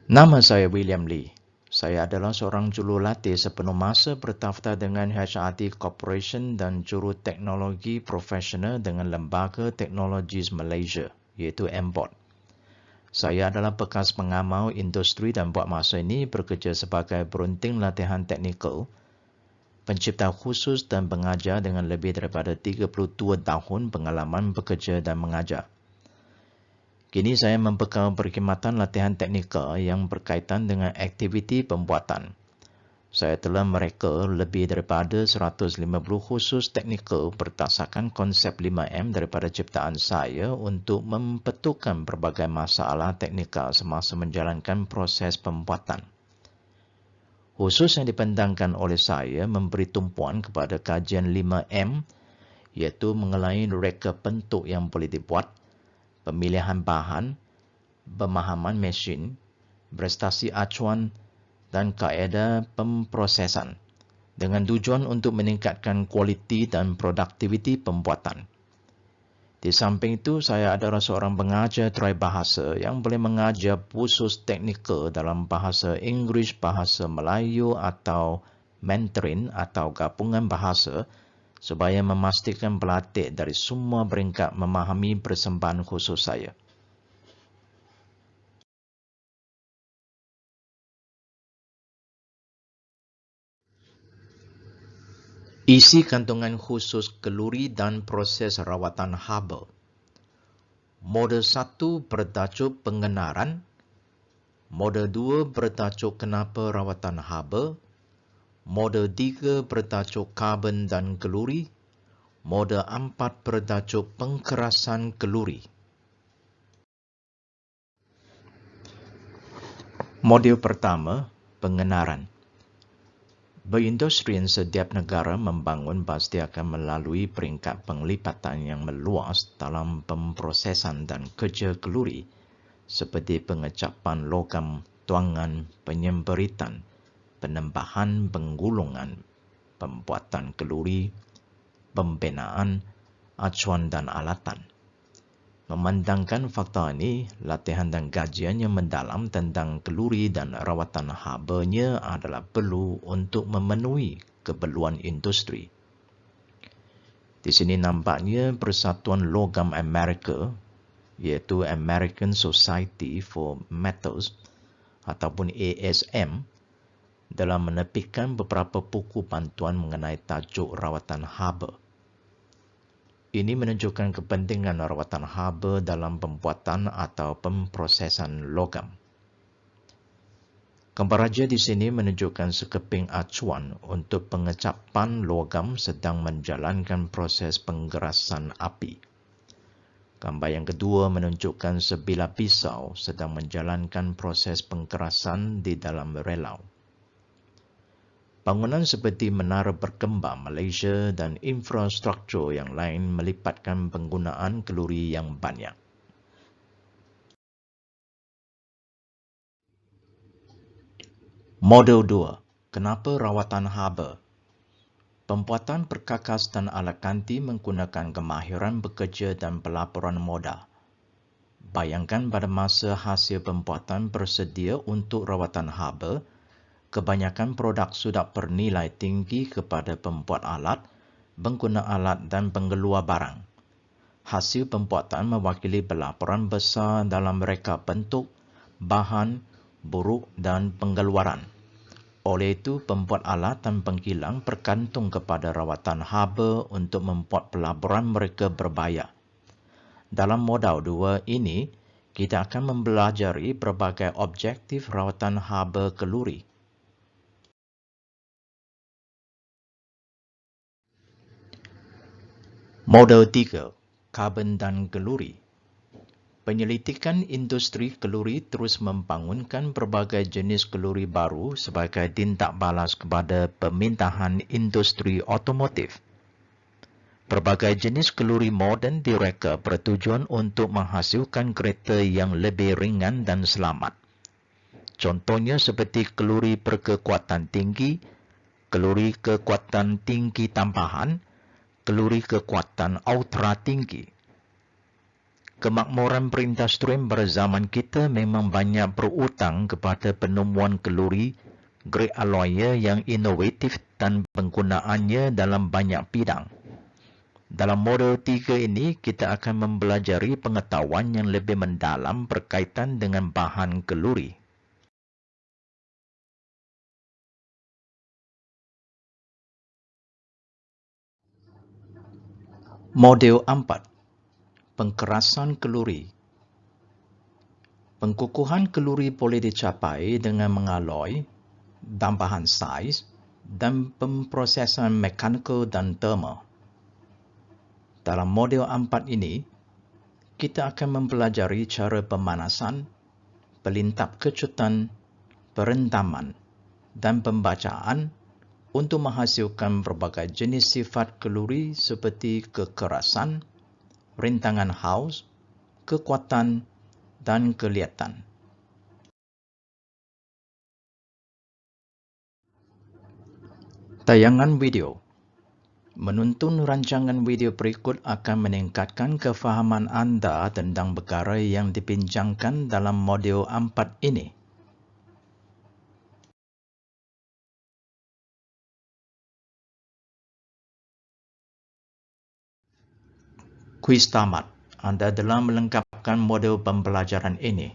Nama saya William Lee. Saya adalah seorang jurulatih sepenuh masa berdaftar dengan HRT Corporation dan juru teknologi profesional dengan Lembaga Teknologi Malaysia, iaitu MBOT. Saya adalah bekas pengamal industri dan buat masa ini bekerja sebagai berunting latihan teknikal, pencipta khusus dan pengajar dengan lebih daripada 32 tahun pengalaman bekerja dan mengajar. Kini saya membekal perkhidmatan latihan teknikal yang berkaitan dengan aktiviti pembuatan. Saya telah mereka lebih daripada 150 khusus teknikal berdasarkan konsep 5M daripada ciptaan saya untuk mempetulkan berbagai masalah teknikal semasa menjalankan proses pembuatan. Khusus yang dipandangkan oleh saya memberi tumpuan kepada kajian 5M, iaitu mengenai reka bentuk yang boleh dibuat, pemilihan bahan, pemahaman mesin, prestasi acuan dan kaedah pemprosesan dengan tujuan untuk meningkatkan kualiti dan produktiviti pembuatan. Di samping itu, saya adalah seorang pengajar terai bahasa yang boleh mengajar khusus teknikal dalam bahasa Inggeris, bahasa Melayu atau Mandarin atau gabungan bahasa supaya memastikan pelatih dari semua peringkat memahami persembahan khusus saya. Isi kantungan khusus kalori dan proses rawatan haba. Modul 1 bertajuk pengenalan. Modul 2 bertajuk kenapa rawatan haba. Modul 3 bertajuk karbon dan kalori. Modul 4 bertajuk pengkerasan kalori. Modul pertama, pengenalan. Berindustrian setiap negara membangun pasti akan melalui peringkat penglipatan yang meluas dalam pemprosesan dan kerja kalori seperti pengecapan logam, tuangan, penyemberitan, penambahan penggulungan, pembuatan kalori, pembinaan, acuan dan alatan. Memandangkan fakta ini, latihan dan kajian yang mendalam tentang kalori dan rawatan habanya adalah perlu untuk memenuhi keperluan industri. Di sini nampaknya Persatuan Logam Amerika, iaitu American Society for Metals ataupun ASM, dalam menerbitkan beberapa buku bantuan mengenai tajuk rawatan haba. Ini menunjukkan kepentingan rawatan haba dalam pembuatan atau pemprosesan logam. Gambar raja di sini menunjukkan sekeping acuan untuk pengecapan logam sedang menjalankan proses penggerasan api. Gambar yang kedua menunjukkan sebilah pisau sedang menjalankan proses pengkerasan di dalam relau. Bangunan seperti Menara Berkembang Malaysia dan infrastruktur yang lain melibatkan penggunaan kalori yang banyak. Modul 2. Kenapa rawatan haba? Pembuatan perkakas dan alat ganti menggunakan kemahiran bekerja dan pelaporan modal. Bayangkan pada masa hasil pembuatan bersedia untuk rawatan haba, kebanyakan produk sudah bernilai tinggi kepada pembuat alat, pengguna alat dan pengeluar barang. Hasil pembuatan mewakili pelaporan besar dalam reka bentuk, bahan, buruk dan pengeluaran. Oleh itu, pembuat alat dan pengkilang bergantung kepada rawatan haba untuk membuat pelaporan mereka berbayar. Dalam modul 2 ini, kita akan mempelajari berbagai objektif rawatan haba kalori. Modul 3. Karbon dan kalori. Penyelidikan industri kalori terus membangunkan berbagai jenis kalori baru sebagai tindak balas kepada permintaan industri otomotif. Berbagai jenis kalori moden direka bertujuan untuk menghasilkan kereta yang lebih ringan dan selamat. Contohnya seperti kalori berkekuatan tinggi, kalori kekuatan tinggi tambahan, kalori kekuatan ultra tinggi. Kemakmuran perindustrian pada zaman kita memang banyak berutang kepada penemuan kalori, grade alloy yang inovatif dan penggunaannya dalam banyak bidang. Dalam modul 3 ini, kita akan mempelajari pengetahuan yang lebih mendalam berkaitan dengan bahan kalori. Modul 4. Pengkerasan kalori. Pengkukuhan kalori boleh dicapai dengan mengaloi, tambahan saiz, dan pemprosesan mekanikal dan termal. Dalam modul 4 ini, kita akan mempelajari cara pemanasan, pelintap kecutan, perendaman, dan pembacaan untuk menghasilkan berbagai jenis sifat kalori seperti kekerasan, rintangan haus, kekuatan, dan kelihatan. Tayangan video. Menonton rancangan video berikut akan meningkatkan kefahaman anda tentang perkara yang dibincangkan dalam modul 4 ini. Kuis tamat. Anda telah melengkapkan modul pembelajaran ini.